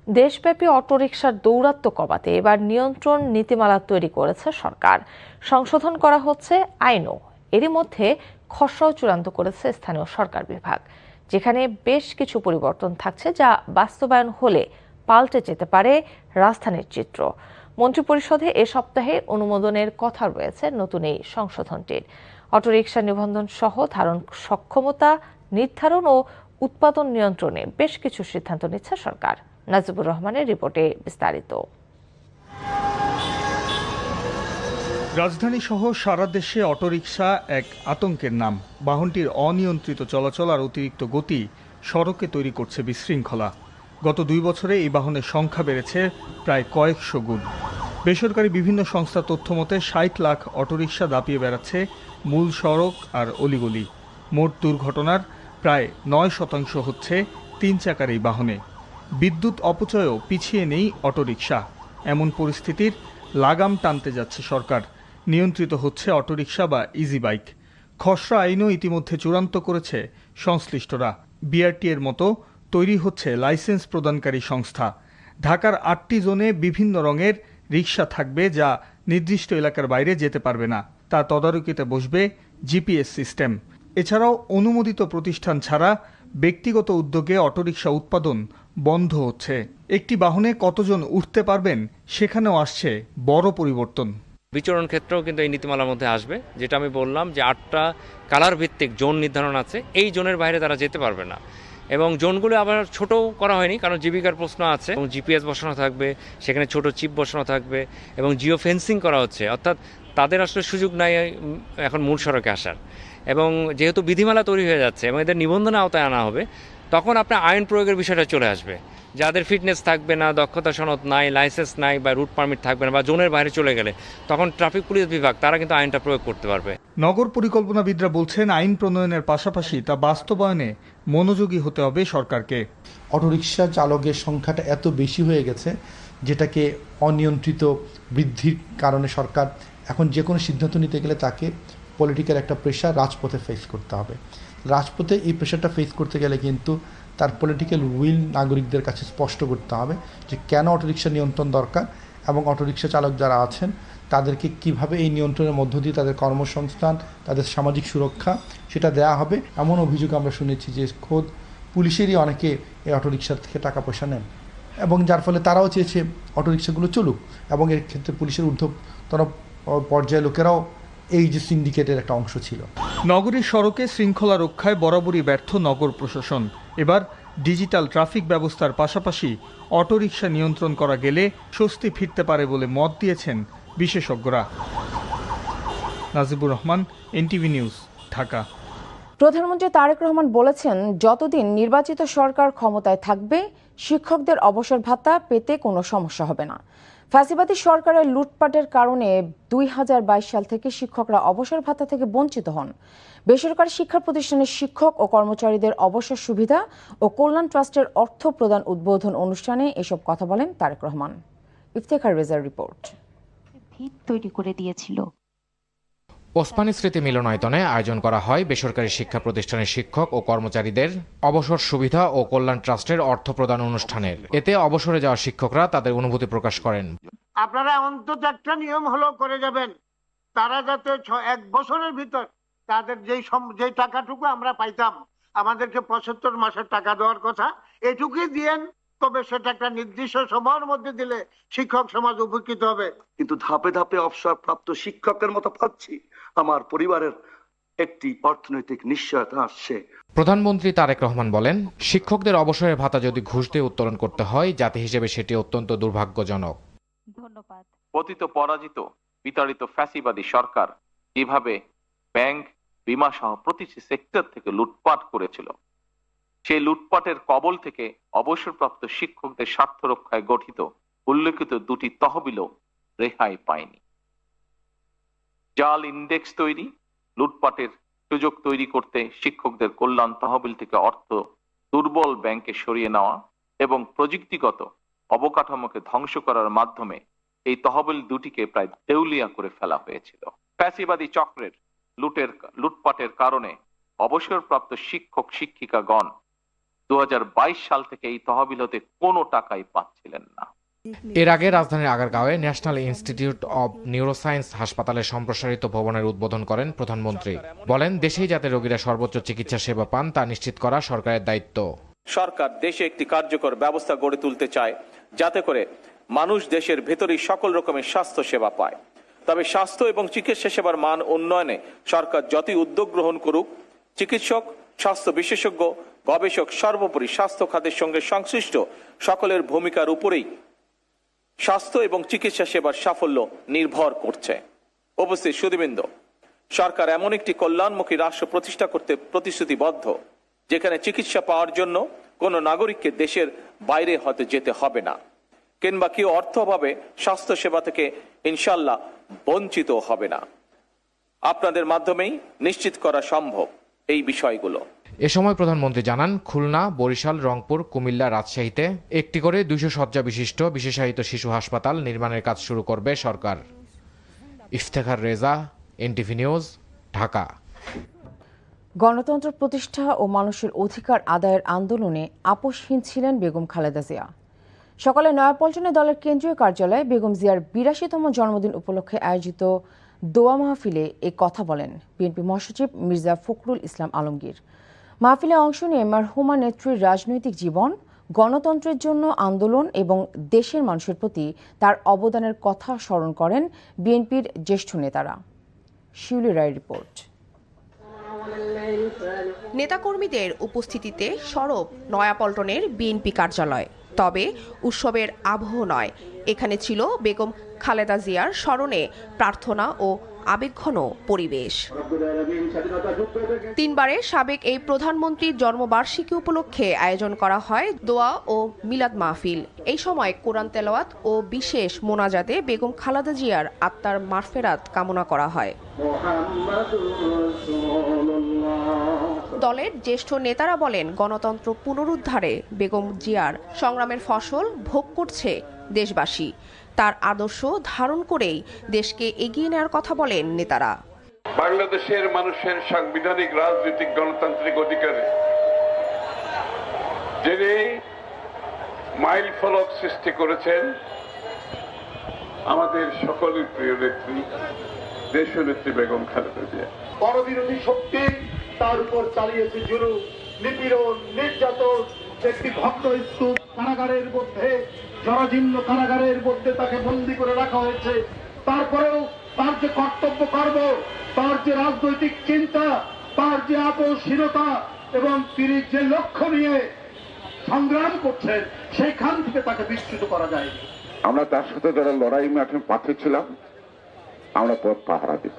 দেশব্যাপী অটোরিকশার দৌরাত্ম্য কমাতে এবার নিয়ন্ত্রণ নীতিমালা তৈরি করেছে সরকার। সংশোধন করা হচ্ছে আইনও। এরই মধ্যে খসড়াও চূড়ান্ত করেছে স্থানীয় সরকার বিভাগ, যেখানে বেশ কিছু পরিবর্তন থাকছে যা বাস্তবায়ন হলে পাল্টে যেতে পারে রাজধানীর চিত্র। মন্ত্রিপরিষদে এ সপ্তাহে অনুমোদনের কথা রয়েছে নতুন এই সংশোধনটির। অটোরিকশা নিবন্ধন সহ ধারণ সক্ষমতা নির্ধারণ ও উৎপাদন নিয়ন্ত্রণে বেশ কিছু সিদ্ধান্ত নিচ্ছে সরকার। নাজিবুর রহমানের রিপোর্টে বিস্তারিত। রাজধানী সহ সারা দেশে অটোরিকশা এক আতঙ্কের নাম। বাহনটির অনিয়ন্ত্রিত চলাচল আর অতিরিক্ত গতি সড়কে তৈরি করছে বিশৃঙ্খলা। গত 2 বছরে এই বাহনের সংখ্যা বেড়েছে প্রায় কয়েকশো গুণ। বেসরকারি বিভিন্ন সংস্থার তথ্য মতে 60 লাখ অটোরিকশা দাপিয়ে বেড়াচ্ছে মূল সড়ক আর অলিগলি। মোট দুর্ঘটনার প্রায় 9% হচ্ছে 3 চাকার এই বাহনে। বিদ্যুৎ অপচয়ও পিছিয়ে নেই অটোরিকশা। এমন পরিস্থিতির লাগাম টানতে যাচ্ছে সরকার। নিয়ন্ত্রিত হচ্ছে অটোরিকশা বা ইজি বাইক। খসড়া আইনও ইতিমধ্যে চূড়ান্ত করেছে সংশ্লিষ্টরা। বিআরটি এর মতো তৈরি হচ্ছে লাইসেন্স প্রদানকারী সংস্থা। ঢাকার 8টি জোনে বিভিন্ন রঙের রিকশা থাকবে, যা নির্দিষ্ট এলাকার বাইরে যেতে পারবে না। তা তদারকিতে বসবে জিপিএস সিস্টেম। এছাড়াও অনুমোদিত প্রতিষ্ঠান ছাড়া ব্যক্তিগত উদ্যোগে অটোরিকশা উৎপাদন বন্ধ হচ্ছে। একটি বাহনে কতজন উঠতে পারবেন সেখানেও আসছে বড় পরিবর্তন। বিচরণ ক্ষেত্রেও কিন্তু এই নীতিমালার মধ্যে আসবে, যেটা আমি বললাম যে 8টা কালার ভিত্তিক জোন নির্ধারণ আছে। এই জোনের বাইরে তারা যেতে পারবে না। এবং জোনগুলো আবার ছোটও করা হয়নি, কারণ জীবিকার প্রশ্ন আছে এবং জিপিএস বসানো থাকবে, সেখানে ছোট চিপ বসানো থাকবে এবং জিও ফেন্সিং করা হচ্ছে। অর্থাৎ তাদের আসলে সুযোগ নাই এখন মূল সড়কে আসার। এবং যেহেতু বিধিমালা তৈরি হয়ে যাচ্ছে এবং এদের নিবন্ধনের আওতায় আনা হবে, তখন আপনার আইন প্রয়োগের বিষয়টা চলে আসবে। যাদের ফিটনেস থাকবে না, দক্ষতা সনদ নাই, লাইসেন্স নাই বা রুট পারমিট থাকবে না বা জোনের বাইরে চলে গেলে তখন ট্রাফিক পুলিশ বিভাগ তারা কিন্তু আইনটা প্রয়োগ করতে পারবে। নগর পরিকল্পনাবিদরা বলছেন, আইন প্রণয়নের পাশাপাশি তা বাস্তবায়নে মনোযোগী হতে হবে সরকারকে। অটোরিকশা চালকের সংখ্যাটা এত বেশি হয়ে গেছে, যেটাকে অনিয়ন্ত্রিত বৃদ্ধির কারণে সরকার এখন যে কোনো সিদ্ধান্ত নিতে গেলে তাকে পলিটিক্যাল একটা প্রেশার রাজপথে ফেস করতে হবে। রাজপথে এই প্রেশারটা ফেস করতে গেলে কিন্তু তার পলিটিক্যাল উইল নাগরিকদের কাছে স্পষ্ট করতে হবে যে কেন অটোরিকশা নিয়ন্ত্রণ দরকার এবং অটোরিকশা চালক যারা আছেন তাদেরকে কিভাবে এই নিয়ন্ত্রণের মধ্য দিয়ে তাদের কর্মসংস্থান, তাদের সামাজিক সুরক্ষা সেটা দেয়া হবে। এমন অভিযোগ আমরা শুনেছি যে খোদ পুলিশেরই অনেকে এই অটোরিকশা থেকে টাকা পয়সা নেন এবং যার ফলে তারাও চেয়েছে অটোরিকশাগুলো চলুক এবং এর ক্ষেত্রে পুলিশের ঊর্ধ্বতন পর্যায়ের লোকেরাও এই যে সিন্ডিকেটের একটা অংশ ছিল। নগরীর সড়কে শৃঙ্খলা রক্ষায় বরাবরই ব্যর্থ নগর প্রশাসন। এবার ডিজিটাল ট্রাফিক ব্যবস্থার পাশাপাশি অটোরিকশা নিয়ন্ত্রণ করা গেলে স্বস্তি ফিরতে পারে বলে মত দিয়েছেন বিশেষজ্ঞরা। Najibur Rahman, NTV news, Dhaka. প্রধানমন্ত্রী তারেক রহমান বলেছেন, যতদিন নির্বাচিত সরকার ক্ষমতায় থাকবে শিক্ষকদের অবসর ভাতা পেতে কোনো সমস্যা হবে না। ফ্যাসিবাদী সরকারের লুটপাটের কারণে 2022 সাল থেকে শিক্ষকরা অবসর ভাতা থেকে বঞ্চিত হন। বেসরকারি শিক্ষা প্রতিষ্ঠানের শিক্ষক ও কর্মচারীদের অবসর সুবিধা ও কল্যাণ ট্রাস্টের অর্থ প্রদান উদ্বোধন অনুষ্ঠানে এসব কথা বলেন তারেক রহমান। ইফতেখার রেজার রিপোর্ট। ভিত তৈরি করে দিয়েছিল। ওসমানী স্মৃতি মিলনায়তনে আয়োজন করা হয় বেসরকারি শিক্ষা প্রতিষ্ঠানের শিক্ষক ও কর্মচারীদের অবসর সুবিধা ও কল্যাণ ট্রাস্টের অর্থ প্রদান অনুষ্ঠানের। এতে অবসরে যাওয়া শিক্ষকরা তাদের অনুভূতি প্রকাশ করেন। আপনারা অন্তত একটা নিয়ম হলো করে যাবেন, তারা যাতে 1 বছরের ভিতর তাদের যেই টাকাটুকু আমরা পাইতাম, আমাদেরকে 75 মাসের টাকা দেওয়ার কথা, এটুকুই দিয়েন। তবে সেটা একটা নির্দিষ্ট সময়ের মধ্যে দিলে শিক্ষক সমাজ উপকৃত হবে। কিন্তু ধাপে ধাপে অবসর প্রাপ্ত শিক্ষকের মতো পাচ্ছি, আমার পরিবারের একটি অর্থনৈতিক নিশ্চয়তা আসছে। প্রধানমন্ত্রী তারেক রহমান বলেন, শিক্ষকদের অবসরের ভাতা যদি ঘুষ দিয়ে উত্তোলন করতে হয়, জাতি হিসেবে সেটি অত্যন্ত দুর্ভাগ্যজনক। ধন্যবাদ। পতিত পরাজিত বিতাড়িত ফ্যাসিবাদী সরকার যেভাবে ব্যাংক, বীমা সহ প্রতিটি সেক্টর থেকে লুটপাট করেছিল, সেই লুটপাটের কবল থেকে অবসরপ্রাপ্ত শিক্ষকদের স্বার্থ রক্ষায় গঠিত উল্লেখিত 2টি তহবিলও রেহাই পায়নি। জাল ইন্ডেক্স তৈরি, লুটপাটের সুযোগ তৈরি করতে শিক্ষকদের কল্যাণ তহবিল থেকে অর্থ দুর্বল ব্যাংকে সরিয়ে নেওয়া এবং প্রযুক্তিগত অবকাঠামোকে ধ্বংস করার মাধ্যমে এই তহবিল দুটিকে প্রায় দেউলিয়া করে ফেলা হয়েছিল। ফ্যাসিবাদী চক্রের লুটপাটের কারণে অবসরপ্রাপ্ত শিক্ষক শিক্ষিকাগণ 2022 সাল থেকে এই তহবিল হতে কোনো টাকাই পাচ্ছিলেন না। এর আগে রাজধানীর আগারগাঁওয়ে ন্যাশনাল ইনস্টিটিউট অব নিউরোসায়েন্স হাসপাতালের সম্প্রসারিত ভবনের উদ্বোধন করেন প্রধানমন্ত্রী। বলেন, দেশেই যাতে রোগীরা সর্বোচ্চ চিকিৎসা সেবা পান তা নিশ্চিত করা সরকারের দায়িত্ব। সরকার দেশে একটি কার্যকর ব্যবস্থা গড়ে তুলতে চায় যাতে করে মানুষ দেশের ভেতরেই সকল রকমের স্বাস্থ্য সেবা পায়। তবে স্বাস্থ্য এবং চিকিৎসা সেবার মান উন্নয়নে সরকার যতই উদ্যোগ গ্রহণ করুক, চিকিৎসক, স্বাস্থ্য বিশেষজ্ঞ, গবেষক, সর্বোপরি স্বাস্থ্য খাতের সঙ্গে সংশ্লিষ্ট সকলের ভূমিকার উপরেই স্বাস্থ্য এবং চিকিৎসা সেবার সাফল্য নির্ভর করছে। উপস্থিত সুধীবৃন্দ, সরকার এমন একটি কল্যাণমুখী রাষ্ট্র প্রতিষ্ঠা করতে প্রতিশ্রুতিবদ্ধ যেখানে চিকিৎসা পাওয়ার জন্য কোনো নাগরিককে দেশের বাইরে হতে যেতে হবে না, কিংবা কেউ অর্থ অভাবে স্বাস্থ্য সেবা থেকে ইনশাল্লাহ বঞ্চিত হবে না। আপনাদের মাধ্যমেই নিশ্চিত করা সম্ভব এই বিষয়গুলো। এ সময় প্রধানমন্ত্রী জানান, খুলনা, বরিশাল, রংপুর, কুমিল্লা, রাজশাহীতে একটি করে 200 শয্যা বিশিষ্ট বিশেষায়িত শিশু হাসপাতাল নির্মাণের কাজ শুরু করবে সরকার। Iftekhar Reza, NTV news, Dhaka. গণতন্ত্র প্রতিষ্ঠা ও মানুষের অধিকার আদায়ের আন্দোলনে আপোষহীন ছিলেন বেগম খালেদা জিয়া। সকালে নয়াপল্টনে দলের কেন্দ্রীয় কার্যালয়ে বেগম জিয়ার 82তম জন্মদিন উপলক্ষে আয়োজিত দোয়া মাহফিলে এই কথা বলেন বিএনপি মহাসচিব মির্জা ফখরুল ইসলাম আলমগীর। মাহফিলে অংশ নিয়ে মারহুমা নেত্রীর রাজনৈতিক জীবন, গণতন্ত্রের জন্য আন্দোলন এবং দেশের মানুষের প্রতি তার অবদানের কথা স্মরণ করেন বিএনপির জ্যেষ্ঠ নেতারা। শিউলি রায় রিপোর্ট। নেতাকর্মীদের উপস্থিতিতে সরব নয়াপল্টনের বিএনপি কার্যালয়। তবে উৎসবের আবহ নয়, এখানে ছিল বেগম খালেদা জিয়ার স্মরণে প্রার্থনা ও আবেগঘন পরিবেশ। 3 বারের সাবেক এই প্রধানমন্ত্রীর জন্মবার্ষিকী উপলক্ষে আয়োজন করা হয় দোয়া ও মিলাদ মাহফিল। এই সময় কোরআন তেলাওয়াত ও বিশেষ মোনাজাতে বেগম খালেদা জিয়ার আত্মার মাগফিরাত কামনা করা হয়। দলের জ্যেষ্ঠ নেতারা বলেন, গণতন্ত্র পুনরুদ্ধারে বেগম জিয়ার সংগ্রামের ফসল ভোগ করছে দেশবাসী। তার আদর্শ ধারণ করেই দেশকে এগিয়ে নেওয়ার কথা বলেন নেতারা। বাংলাদেশের মানুষের সাংবিধানিক, রাজনৈতিক, গণতান্ত্রিক অধিকারে যিনি মাইল ফলক সৃষ্টি করেছেন, আমাদের সকলের প্রিয় নেত্রী, দেশনেত্রী বেগম খালেদা জিয়া। পরবিরোধী শক্তি তার উপর চালিয়েছে জুলুম, নিপীড়ন, নির্যাতন। একটি ভক্ত স্তূপ কারাগারের মধ্যে, জরাজীর্ণ কারাগারের মধ্যে তাকে বন্দী করে রাখা হয়েছে। তারপরেও তার যে কর্তব্য কর্ম, তার যে রাজনৈতিক চিন্তা, তার যে আপোষহীনতা এবং তিনি যে লক্ষ্য নিয়ে সংগ্রাম করছেন, সেইখান থেকে তাকে বিচ্যুত করা যায়। আমরা তার সাথে যারা লড়াই মাঠে পথে ছিলাম, আমরা পথ পাহারা দিব,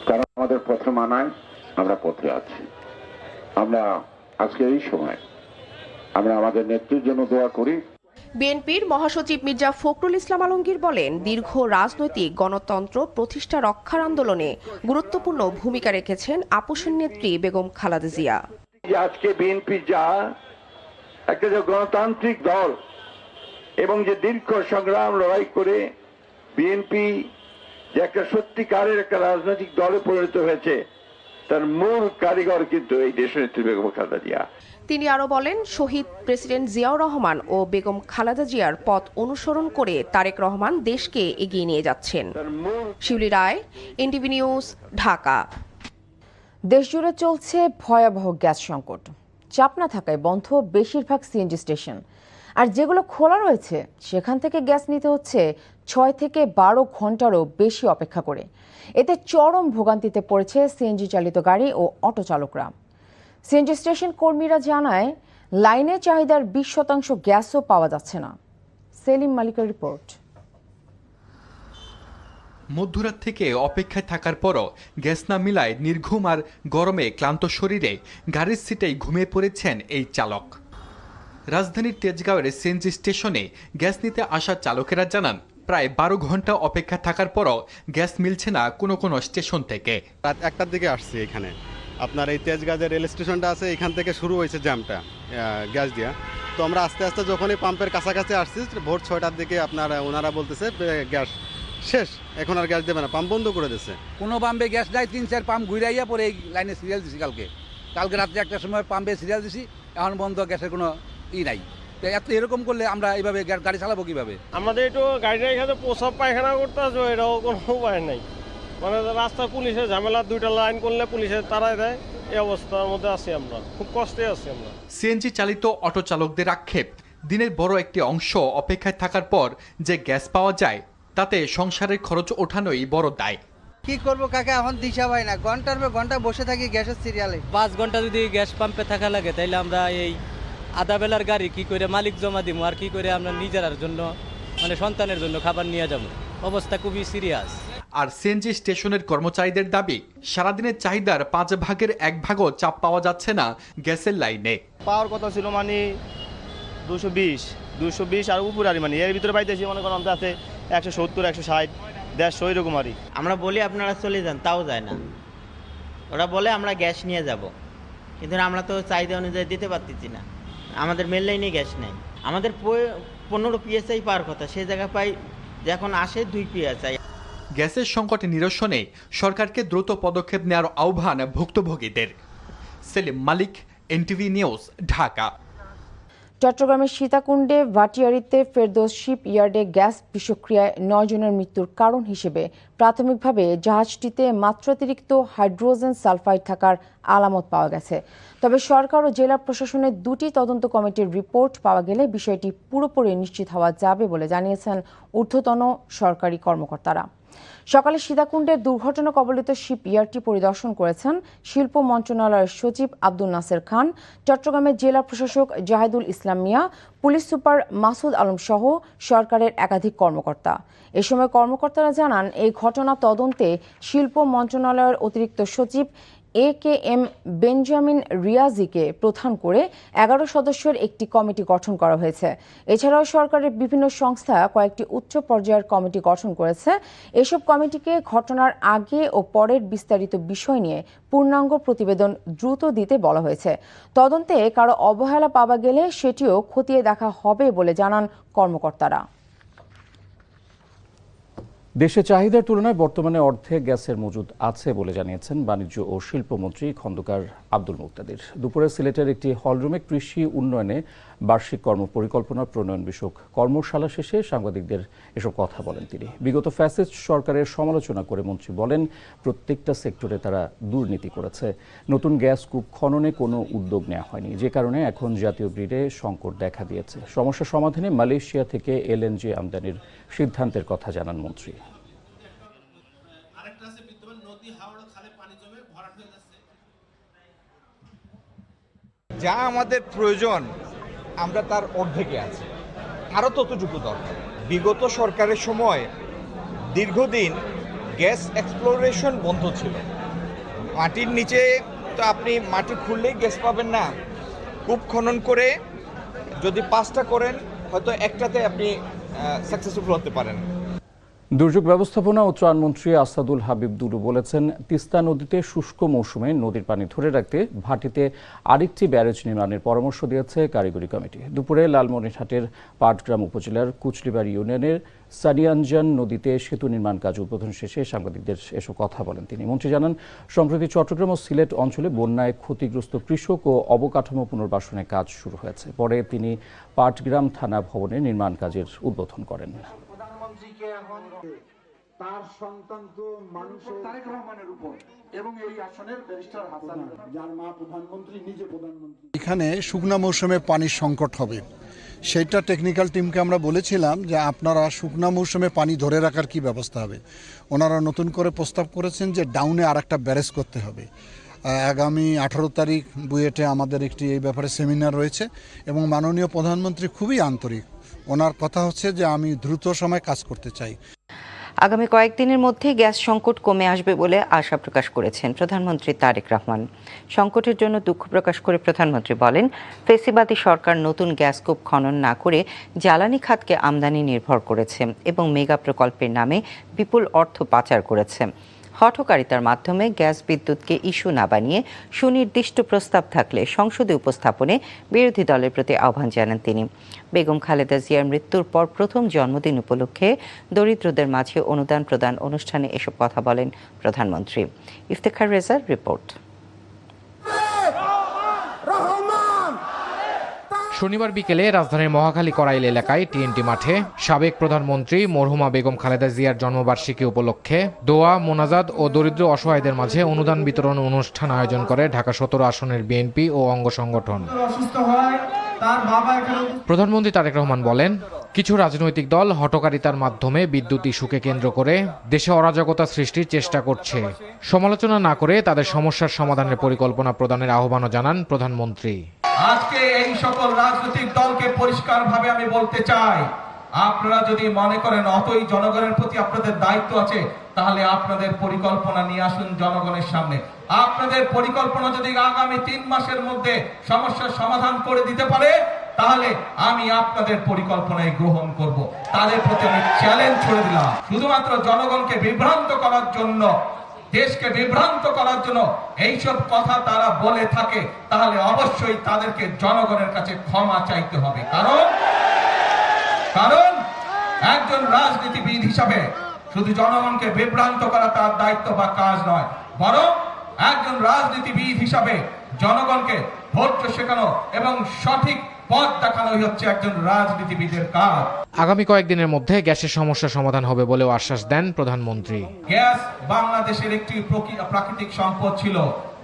কারণ আমাদের পথে মানায়, আমরা পথে আছি। আমরা আজকে এই সময় আমরা আমাদের নেত্রীর জন্য দোয়া করি। বিএনপির মহাসচিব মির্জা ফখরুল ইসলাম আলমগীর বলেন, দীর্ঘ রাজনৈতিক গণতন্ত্র প্রতিষ্ঠা রক্ষার আন্দোলনে গুরুত্বপূর্ণ ভূমিকা রেখেছেন আপোষের নেত্রী বেগম খালেদা জিয়া। আজকে বিএনপি যা একটা যে গণতান্ত্রিক দল এবং যে দীর্ঘ সংগ্রাম লড়াই করে বিএনপি যে একটা সত্যিকারের একটা রাজনৈতিক দলে পরিণত হয়েছে, তার মূল কারিগর কিন্তু এই দেশনেত্রী বেগম খালেদা জিয়া। তিনি আরো বলেন, শহীদ প্রেসিডেন্ট জিয়াউর রহমান ও বেগম খালেদা জিয়ার পথ অনুসরণ করে তারেক রহমান দেশকে এগিয়ে নিয়ে যাচ্ছেন। শিউলি রায়, এনটিভি নিউজ, ঢাকা। দেশজুড়ে চলছে ভয়াবহ গ্যাস সংকট। চাপ না থাকায় বন্ধ বেশিরভাগ সিএনজি স্টেশন, আর যেগুলো খোলা রয়েছে সেখান থেকে গ্যাস নিতে হচ্ছে 6 থেকে 12 ঘন্টারও বেশি অপেক্ষা করে। এতে চরম ভোগান্তিতে পড়েছে সিএনজি চালিত গাড়ি ও অটো চালকরা। সিএনজি স্টেশন কর্মীরা জানায়, লাইনে চাহিদার 20% গ্যাসও পাওয়া যাচ্ছে না। সেলিম মালিকের রিপোর্ট। মধ্যরাত থেকে অপেক্ষায় থাকার পরও গ্যাস না মিলায় নির্ঘুম আর গরমে ক্লান্ত শরীরে গাড়ির সিটেই ঘুমিয়ে পড়েছেন এই চালক। রাজধানীর তেজগাঁওয়ের সিএনজি স্টেশনে গ্যাস নিতে আসা চালকেরা জানান, প্রায় 12 ঘন্টা অপেক্ষা থাকার পরও গ্যাস মিলছে না কোনো কোনো স্টেশন থেকে। রাত 1টার দিকে আসছি এখানে। আপনার এই তেজগাঁও যে রেল স্টেশনটা আছে, এখান থেকে শুরু হয়েছে জ্যামটা গ্যাস দিয়া। তো আমরা আস্তে আস্তে যখনই পাম্পের কাছাকাছি আসছি, ভোর 6টার দিকে আপনার ওনারা বলতেছে গ্যাস শেষ, এখন আর গ্যাস দেবে না, পাম্প বন্ধ করে দিচ্ছে। কোনো পাম্পে গ্যাস নাই, 3-4 পাম্প ঘুরাইয়া পরে এই লাইনে সিরিয়াল দিছি। কালকে রাত্রে 1টার সময় পাম্পে সিরিয়াল দিছি, এখন বন্ধ, গ্যাসের কোনো নাই। এত এরকম করলে আমরা এইভাবে গাড়ি চালাবো কিভাবে? আমাদের একটু গাড়ি এখানে প্রসাব পায়খানা করতে আসবো, এটাও কোনো উপায় নাই। মানে রাস্তা পুলিশের ঝামেলা, 2টা লাইন করলে পুলিশের তাড়ায় দেয়, এই অবস্থার মধ্যে আছি আমরা, খুব কষ্টে আছি আমরা। সিএনজি চালিত অটো চালকদের আক্ষেপ, দিনের বড় একটি অংশ অপেক্ষায় থাকার পর যে গ্যাস পাওয়া যায় তাতে সংসারের খরচ ওঠানোই বড় দায়। কি করবো কাকা, এখন দিশা পাই না, ঘন্টার পর ঘন্টা বসে থাকি গ্যাসের সিরিয়ালে। 5 ঘন্টা যদি গ্যাস পাম্পে থাকা লাগে তাইলে আমরা এই আধা বেলার গাড়ি কি করে মালিক জমা দিব, আর কি করে আমরা নিজের জন্য মানে সন্তানের জন্য খাবার নিয়ে যাবো। অবস্থা খুবই সিরিয়াস। আর সিএনজি স্টেশনের কর্মচারীদের দাবি, সারাদিনের চাহিদার 5 ভাগের 1 ভাগও চাপ পাওয়া যাচ্ছে না গ্যাসের লাইনে। পাওয়ার কথা ছিল মানে 220 আর উপরে, আর মানে এর ভিতরে পাইতেছি মনে করেন আছে 170, 160, 150 এরকম আরই। আমরা বলি আপনারা চলে যান, তাও যায় না। ওরা বলে আমরা গ্যাস নিয়ে যাব, কিন্তু আমরা তো চাহিদা অনুযায়ী দিতে পারতেছি না। আমাদের মেল লাইনে গ্যাস নেই। আমাদের 15 PSI পাওয়ার কথা, সেই জায়গায় পাই যখন আসে 2 PSI। গ্যাসের সংকট নিরসনে সরকারকে দ্রুত পদক্ষেপ নেওয়ার আহ্বান ভুক্তভোগীদের। সেলিম মালিক, NTV নিউজ, ঢাকা। চট্টগ্রামের সীতাকুণ্ডে ভাটিয়ারিতে ফেরদৌস শিপ ইয়ার্ডে গ্যাস বিষক্রিয়ায় 9 জনের মৃত্যুর কারণ হিসেবে প্রাথমিকভাবে জাহাজটিতে মাত্রাতিরিক্ত হাইড্রোজেন সালফাইড থাকার আলামত পাওয়া গেছে। তবে সরকার ও জেলা প্রশাসনের 2টি তদন্ত কমিটির রিপোর্ট পাওয়া গেলে বিষয়টি পুরোপুরি নিশ্চিত হওয়া যাবে বলে জানিয়েছেন ঊর্ধ্বতন সরকারি কর্মকর্তারা। সকালে সীতাকুণ্ডের দুর্ঘটনা কবলিত শিপ ইয়ার্ডটি পরিদর্শন করেছেন শিল্প মন্ত্রণালয়ের সচিব আব্দুল নাসের খান, চট্টগ্রামের জেলা প্রশাসক জাহিদুল ইসলাম মিয়া, পুলিশ সুপার মাসুদ আলম সহ সরকারের একাধিক কর্মকর্তা। এ সময় কর্মকর্তারা জানান, এই ঘটনা তদন্তে শিল্প মন্ত্রণালয়ের অতিরিক্ত সচিব AKM বেঞ্জামিন রিয়াজিকে প্রধান করে 11 সদস্যের একটি কমিটি গঠন করা হয়েছে। এছাড়াও সরকারের বিভিন্ন সংস্থা কয়েকটি উচ্চ পর্যায়ের কমিটি গঠন করেছে। এসব কমিটিকে ঘটনার আগে ও পরের বিস্তারিত বিষয় নিয়ে পূর্ণাঙ্গ প্রতিবেদন দ্রুত দিতে বলা হয়েছে। তদন্তে কারো অবহেলা পাওয়া গেলে সেটিও খতিয়ে দেখা হবে বলে জানান কর্মকর্তারা। দেশে চাহিদার তুলনায় বর্তমানে অর্ধেক গ্যাসের মজুদ আছে বলে জানিয়েছেন বাণিজ্য ও শিল্পমন্ত্রী খন্দকার আব্দুল মুক্তাদির। দুপুরে সিলেটের একটি হলরুমে কৃষি উন্নয়নে বার্ষিক কর্মপরিকল্পনা প্রণয়ন বিষয়ক কর্মশালা শেষে সাংবাদিকদের এসব কথা বলেন তিনি। বিগত ফ্যাসিস্ট সরকারের সমালোচনা করে মন্ত্রী বলেন, প্রত্যেকটা সেক্টরে তারা দুর্নীতি করেছে। নতুন গ্যাস কূপ খননে কোনো উদ্যোগ নেওয়া হয়নি, যে কারণে এখন জাতীয় গ্রিডে সংকট দেখা দিয়েছে। সমস্যা সমাধানে মালয়েশিয়া থেকে LNG আমদানির সিদ্ধান্তের কথা জানান মন্ত্রী। যা আমাদের প্রয়োজন আমরা তার অর্ধেকে আছি, আরও ততটুকু দরকার। বিগত সরকারের সময় দীর্ঘদিন গ্যাস এক্সপ্লোরেশন বন্ধ ছিল। মাটির নিচে তো আপনি মাটি খুললেই গ্যাস পাবেন না। কূপ খনন করে যদি 5টা করেন, হয়তো একটাতে আপনি সাকসেসফুল হতে পারেন। দুর্যোগ ব্যবস্থাপনা ও ত্রাণমন্ত্রী আসাদুল হাবিব দুলু বলেছেন, তিস্তা নদীতে শুষ্ক মৌসুমে নদীর পানি ধরে রাখতে ভাটিতে আরেকটি ব্যারেজ নির্মাণের পরামর্শ দিয়েছে কারিগরি কমিটি। দুপুরে লালমনিরহাটের পাটগ্রাম উপজেলার কুচলিবাড়ি ইউনিয়নের সানিয়ানজান নদীতে সেতু নির্মাণ কাজ উদ্বোধন শেষে সাংবাদিকদের এসব কথা বলেন তিনি। মন্ত্রী জানান, সম্প্রতি চট্টগ্রাম ও সিলেট অঞ্চলে বন্যায় ক্ষতিগ্রস্ত কৃষক ও অবকাঠামো পুনর্বাসনের কাজ শুরু হয়েছে। পরে তিনি পাটগ্রাম থানা ভবনে নির্মাণ কাজের উদ্বোধন করেন। তার সন্তান তো মানুষের তারেক রহমানের উপর এবং এই আসনের ব্যারিস্টার হাসান, যার মা প্রধানমন্ত্রী, নিজে প্রধানমন্ত্রী। এখানে শুকনা মৌসুমে পানির সংকট হবে, সেটা টেকনিক্যাল টিমকে আমরা বলেছিলাম যে আপনারা শুকনা মৌসুমে পানি ধরে রাখার কি ব্যবস্থা হবে। ওনারা নতুন করে প্রস্তাব করেছেন যে ডাউনে আরেকটা ব্যারেজ করতে হবে। আগামী 18 তারিখ বুয়েটে আমাদের একটি এই ব্যাপারে সেমিনার রয়েছে এবং মাননীয় প্রধানমন্ত্রী খুবই আন্তরিক। ওনার কথা হচ্ছে যে আমি দ্রুত সময় কাজ করতে চাই। আগামী কয়েকদিনের মধ্যে গ্যাস সংকট কমে আসবে বলে আশা প্রকাশ করেছেন প্রধানমন্ত্রী তারেক রহমান। সংকটের জন্য দুঃখ প্রকাশ করে প্রধানমন্ত্রী বলেন, ফেসিবাদী সরকার নতুন গ্যাস কূপ খনন না করে জ্বালানি খাতকে আমদানি নির্ভর করেছে এবং মেগা প্রকল্পের নামে বিপুল অর্থ পাচার করেছে। হঠকারিতার মাধ্যমে গ্যাস বিদ্যুৎকে ইস্যু না বানিয়ে সুনির্দিষ্ট প্রস্তাব থাকলে সংসদে উপস্থাপনে বিরোধী দলের প্রতি আহ্বান জানান তিনি। বেগম খালেদা জিয়ার মৃত্যুর পর প্রথম জন্মদিন উপলক্ষে দরিদ্রদের মাঝে অনুদান প্রদান অনুষ্ঠানে এসব কথা বলেন প্রধানমন্ত্রী। ইফতেখার রেজার রিপোর্ট। শনিবার বিকেলে রাজধানীর মহাখালী করাইল এলাকায় টিএনটি মাঠে সাবেক প্রধানমন্ত্রী মরহুমা বেগম খালেদা জিয়ার জন্মবার্ষিকী উপলক্ষে দোয়া মোনাজাত ও দরিদ্র অসহায়দের মাঝে অনুদান বিতরণ অনুষ্ঠান আয়োজন করে ঢাকা 17 আসনের বিএনপি ও অঙ্গ সংগঠন। প্রধানমন্ত্রী তারেক রহমান বলেন, কিছু রাজনৈতিক দল হঠকারিতার মাধ্যমে বিদ্যুৎ ইস্যুকে কেন্দ্র করে দেশে অরাজকতা সৃষ্টির চেষ্টা করছে। সমালোচনা না করে তাদের সমস্যার সমাধানের পরিকল্পনা প্রদানের আহ্বানও জানান প্রধানমন্ত্রী। আজকে এই সকল রাজনৈতিক দলকে পরিষ্কারভাবে আমি বলতে চাই, আপনারা যদি মনে করেন অতই জনগণের প্রতি আপনাদের দায়িত্ব আছে, তাহলে আপনাদের পরিকল্পনা নিয়ে আসুন জনগণের সামনে। আপনাদের পরিকল্পনা যদি আগামী 3 মাসের মধ্যে সমস্যার সমাধান করে দিতে পারে, তাহলে আমি আপনাদের পরিকল্পনায় গ্রহণ করব। তাদের প্রতি আমি চ্যালেঞ্জ ছুড়ে দিলাম। শুধুমাত্র জনগণকে বিভ্রান্ত করার জন্য, দেশকে বিভ্রান্ত করার জন্য এইসব কথা তারা বলে থাকে, তাহলে অবশ্যই তাদেরকে জনগণের কাছে ক্ষমা চাইতে হবে। কারণ একজন রাজনীতিবিদ হিসাবে শুধু জনগণকে বিভ্রান্ত করা তার দায়িত্ব বা কাজ নয়, বরং একজন রাজনীতিবিদ হিসাবে জনগণকে ধৈর্য শেখানো এবং সঠিক পথ দেখানোই হচ্ছে একজন রাজনীতিবিদের কাজ। আগামী কয়েকদিনের মধ্যে গ্যাসের সমস্যা সমাধান হবে বলেও আশ্বাস দেন প্রধানমন্ত্রী। গ্যাস বাংলাদেশের একটি প্রাকৃতিক সম্পদ ছিল।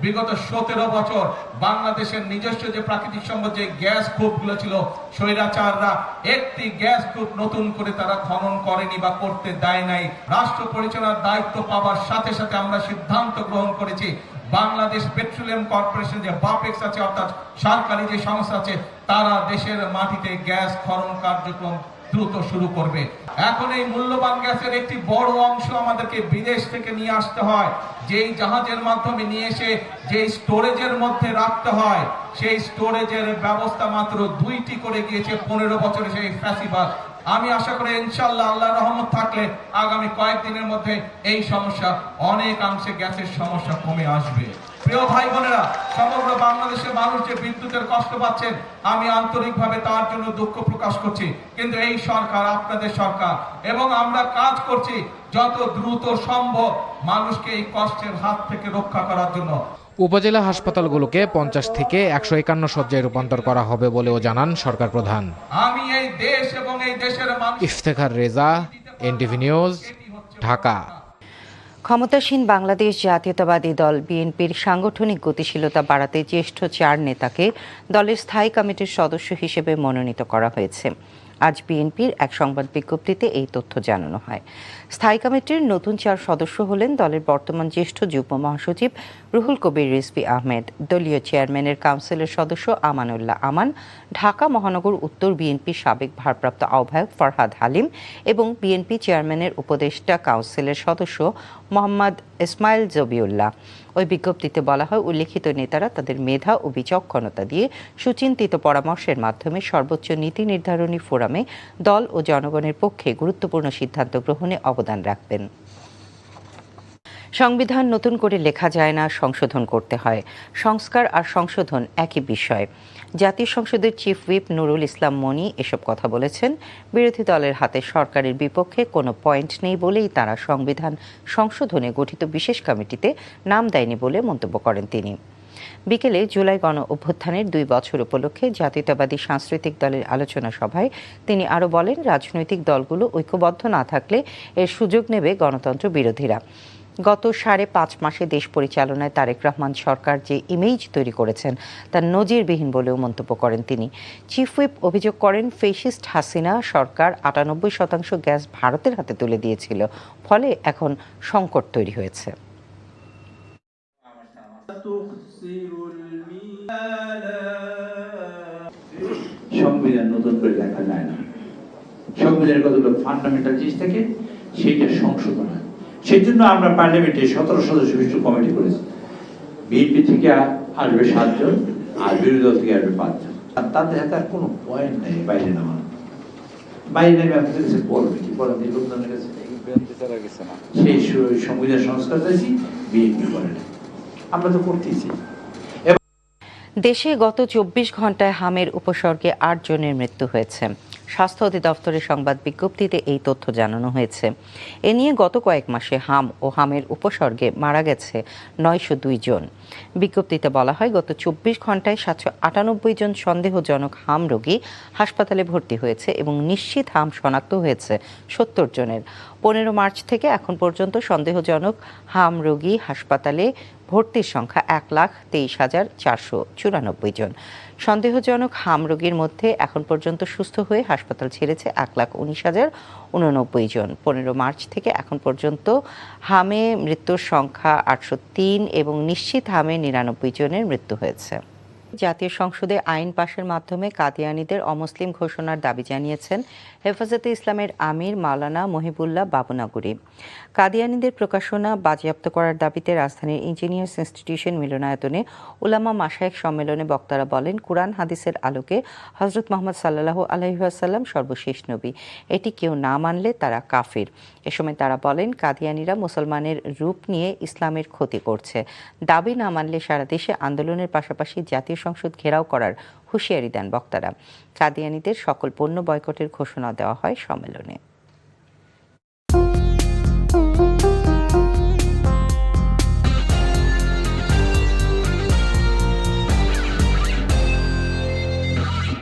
বিগত 17 বছর বাংলাদেশের নিজস্ব যে প্রাকৃতিক সম্পদ, যে গ্যাস কূপগুলো ছিল, স্বৈরাচাররা একটি গ্যাস কূপ নতুন করে তারা খনন করেনি বা করতে দেয় নাই। রাষ্ট্র পরিচালনার দায়িত্ব পাওয়ার সাথে সাথে আমরা সিদ্ধান্ত গ্রহণ করেছি, বাংলাদেশ পেট্রোলিয়াম কর্পোরেশন যে বাপেক্স আছে, অর্থাৎ সরকারি যে সংস্থা আছে, তারা দেশের মাটিতে গ্যাস খনন কার্যক্রম দ্রুত শুরু করবে। এখন এই মূল্যবান গ্যাসের একটি বড় অংশ আমাদেরকে বিদেশ থেকে নিয়ে আসতে হয়, যেই জাহাজের মাধ্যমে নিয়ে এসে যে স্টোরেজের মধ্যে রাখতে হয়, সেই স্টোরেজের ব্যবস্থা মাত্র 2টি করে গিয়েছে 15 বছরে সেই ফ্যাসিবাদ। আমি আশা করি ইনশাআল্লাহ আল্লাহর রহমত থাকলে আগামী কয়েকদিনের মধ্যে এই সমস্যা অনেকাংশে, গ্যাসের সমস্যা কমে আসবে। প্রিয় ভাই বোনেরা, সমগ্র বাংলাদেশের মানুষ যে বিদ্যুতের কষ্ট পাচ্ছেন, আমি আন্তরিকভাবে তার জন্য দুঃখ প্রকাশ করছি। কিন্তু এই সরকার আপনাদের সরকার, এবং আমরা কাজ করছি যত দ্রুত সম্ভব মানুষকে এই কষ্টের হাত থেকে রক্ষা করার জন্য। উপজেলা হাসপাতালগুলোকে 50 থেকে 151 শয্যায় রূপান্তর করা হবে বলেও জানান সরকার প্রধান। আমি এই দেশ এবং এই দেশের মানুষ। Iftekhar Reza, NTV news, Dhaka. ক্ষমতাসীন বাংলাদেশ জাতীয়তাবাদী দল বিএনপির সাংগঠনিক গতিশীলতা বাড়াতে জ্যেষ্ঠ 4 নেতাকে দলের স্থায়ী কমিটির সদস্য হিসেবে মনোনীত করা হয়েছে। আজ বিএনপির এক সংবাদ বিজ্ঞপ্তিতে এই তথ্য জানানো হয়। স্থায়ী কমিটির নতুন 4 সদস্য হলেন দলের বর্তমান জ্যেষ্ঠ যুগ্ম মহাসচিব রুহুল কবির রিজভী আহমেদ, দলীয় চেয়ারম্যানের কাউন্সিলের সদস্য আমানুল্লাহ আমান, ঢাকা মহানগর উত্তর বিএনপির সাবেক ভারপ্রাপ্ত আহ্বায়ক ফরহাদ হালিম এবং বিএনপি চেয়ারম্যানের উপদেষ্টা কাউন্সিলের সদস্য মোহাম্মদ ইসমাইল জবিউল্লাহ। ওই বিজ্ঞপ্তিতে বলা হয়, উল্লেখিত নেতারা তাদের মেধা ও বিচক্ষণতা দিয়ে সুচিন্তিত পরামর্শের মাধ্যমে সর্বোচ্চ নীতি নির্ধারণী ফোরামে দল ও জনগণের পক্ষে গুরুত্বপূর্ণ সিদ্ধান্ত গ্রহণে অবদান রাখবেন। সংবিধান নতুন করে লেখা যায় না, সংশোধন করতে হয়। সংস্কার আর সংশোধন একই বিষয়। জাতীয় সংসদের চিফ হুইপ নুরুল ইসলাম মনি এসব কথা বলেছেন। বিরোধী দলের হাতে সরকারের বিপক্ষে কোনো পয়েন্ট নেই বলেই তারা সংবিধান সংশোধনে গঠিত বিশেষ কমিটিতে নাম দেয়নি বলে মন্তব্য করেন তিনি। বিকেলে জুলাই গণ অভ্যুত্থানের 2 বছর উপলক্ষে জাতীয়তাবাদী সাংস্কৃতিক দলের আলোচনা সভায় তিনি আরও বলেন, রাজনৈতিক দলগুলো ঐক্যবদ্ধ না থাকলে এর সুযোগ নেবে গণতন্ত্র বিরোধীরা। গত 5.5 মাসে দেশ পরিচালনায় তারেক রহমান সরকার যে ইমেজ তৈরি করেছেন তা নজিরবিহীন বলেও মন্তব্য করেন তিনি। চিফ হুইপ অভিযোগ করেন, ফেসিস্ট হাসিনা সরকার 98% গ্যাস ভারতের হাতে তুলে দিয়েছিল, ফলে এখন সংকট তৈরি হয়েছে। সংবিধান নতুন করে লেখা যায় না। সংবিধানের কতগুলো ফান্ডামেন্টাল জিনিস থাকে, সেইটা সংশোধন হয়। সেই জন্য আমরা পার্লামেন্টে 17 সদস্য বিশিষ্ট কমিটি করেছি। বিএনপি থেকে আসবে 7 জন, আর বিরোধী দল থেকে আসবে 5 জন। আর তাদের হাতে আর কোনো পয়েন্ট নেই বাইরে নামানো। বাইরে নেমে আপনাদের কাছে বলবে কি বলেন, নির্বাচনের কাছে সেই সংবিধান সংস্কার চাইছি, বিএনপি করে না। আমরা তো করতেছি। দেশে গত 24 ঘন্টায় হামের উপসর্গে 8 জনের মৃত্যু হয়েছে। স্বাস্থ্য অধিদপ্তরের সংবাদ বিজ্ঞপ্তিতে এই তথ্য জানানো হয়েছে। এ নিয়ে গত কয়েক মাসে হাম ও হামের উপসর্গে মারা গেছে 902 জন। বিজ্ঞপ্তিতে বলা হয়, গত 24 ঘন্টায় 798 জন সন্দেহজনক হাম রোগী হাসপাতালে ভর্তি হয়েছে এবং নিশ্চিত হাম শনাক্ত হয়েছে 70 জনের। 15 মার্চ থেকে এখন পর্যন্ত সন্দেহজনক হাম রোগী হাসপাতালে ভর্তির সংখ্যা 1,23,494 জন। সন্দেহজনক হাম রোগীর মধ্যে এখন পর্যন্ত সুস্থ হয়ে হাসপাতাল ছেড়েছে 1,19,089 জন। 15 মার্চ থেকে এখন পর্যন্ত হামে মৃত্যুর সংখ্যা 803 এবং নিশ্চিত হামে 99 জনের মৃত্যু হয়েছে। জাতীয় সংসদে আইন পাশের মাধ্যমে কাদিয়ানীদের অমুসলিম ঘোষণার দাবি জানিয়েছেন হেফাজতে ইসলামের আমির মাওলানা মহিবুল্লাহ বাবুনগরী। কাদিয়ানীদের প্রকাশনা বাজেয়াপ্ত করার দাবিতে রাজধানীর ইঞ্জিনিয়ার্স ইনস্টিটিউশন মিলনায়তনে উলামা মাশায়েখ সম্মেলনে বক্তারা বলেন, কুরআন হাদিসের আলোকে হযরত মুহাম্মদ সাল্লাল্লাহু আলাইহি ওয়াসাল্লাম সর্বশেষ নবী। এটি কেউ না মানলে তারা কাফির। এ সময় তারা বলেন, কাদিয়ানীরা মুসলমানের রূপ নিয়ে ইসলামের ক্ষতি করছে। দাবি না মানলে সারা দেশে আন্দোলনের পাশাপাশি জাতীয় সংসদ ঘেরাও করার হুঁশিয়ারি দেন বক্তারা। কাদিয়ানীদের সকল পণ্য বয়কটের ঘোষণা দেওয়া হয় সম্মেলনে।